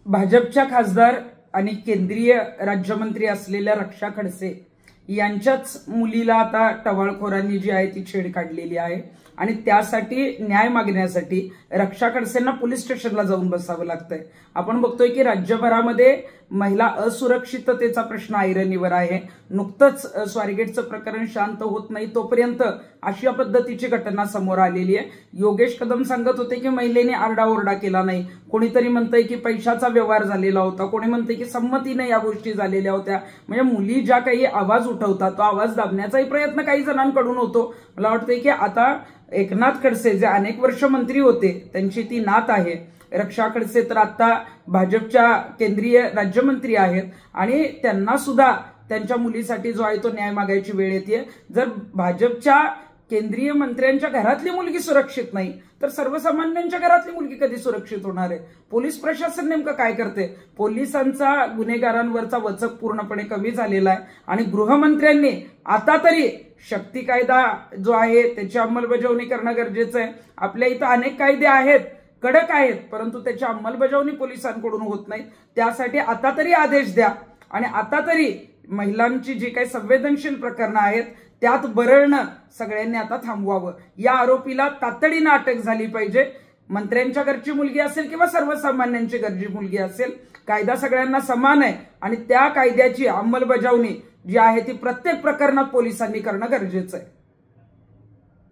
भाजपच्या खासदार आणि केंद्रीय राज्यमंत्री असलेल्या रक्षा खडसे यांच्याच मुलीला आता टवाळखोरांनी जी आहे ती छेड काढलेली आहे आणि त्यासाठी न्याय मागण्यासाठी रक्षा खडसेंना पोलीस स्टेशनला जाऊन बसावं लागतंय। आपण बघतोय की राज्यभरामध्ये महिला असुरक्षिततेचा प्रश्न ऐरणीवर आहे। नुकतंच स्वारगेटचं प्रकरण शांत होत नाही तोपर्यंत अशा पद्धतीची घटना समोर आलेली आहे। योगेश कदम सांगत होते की महिलेने आरडाओरडा केला नाही, कोणीतरी म्हणतंय की पैशाचा व्यवहार झालेला होता, कोणी म्हणतंय की संमतीने या गोष्टी झालेल्या होत्या। म्हणजे मुली ज्या काही आवाज उठवतात तो आवाज दाबण्याचाही प्रयत्न काही जणांकडून होतो। मला वाटतंय की आता एकनाथ खडसे जे अनेक वर्ष मंत्री होते त्यांची ती नात आहे रक्षा खडसे, तर आता भाजपच्या केंद्रीय राज्यमंत्री आहेत आणि त्यांना सुद्धा त्यांच्या मुलीसाठी जो आहे तो न्याय मागायची वेळ येते। जर भाजपच्या केंद्रीय मंत्र्यांच्या घरातली मुलगी सुरक्षित नाही तर सर्वसामान्यांच्या घरातली मुलगी कधी सुरक्षित होणार आहे? पोलीस प्रशासन नेमकं काय करते? पोलिसांचा गुन्हेगारांवरचा वचक पूर्णपणे कमी झालेला आहे आणि गृहमंत्र्यांनी आता तरी शक्ती कायदा जो आहे त्याची अंमलबजावणी करणं गरजेचं आहे। आपल्या इथं अनेक कायदे आहेत, कडक आहेत, परंतु त्याची अंमलबजावणी पोलिसांकडून होत नाही। त्यासाठी आता तरी आदेश द्या आणि आता तरी महिलांची जी काही संवेदनशील प्रकरणं आहेत त्यात बरळणं सगळ्यांनी आता थांबवावं। या आरोपीला तातडीनं अटक झाली पाहिजे। मंत्र्यांच्या घरची मुलगी असेल किंवा सर्वसामान्यांची घरची मुलगी असेल, कायदा सगळ्यांना समान आहे आणि त्या कायद्याची अंमलबजावणी जी आहे ती प्रत्येक प्रकरणात पोलिसांनी करणं गरजेचं आहे।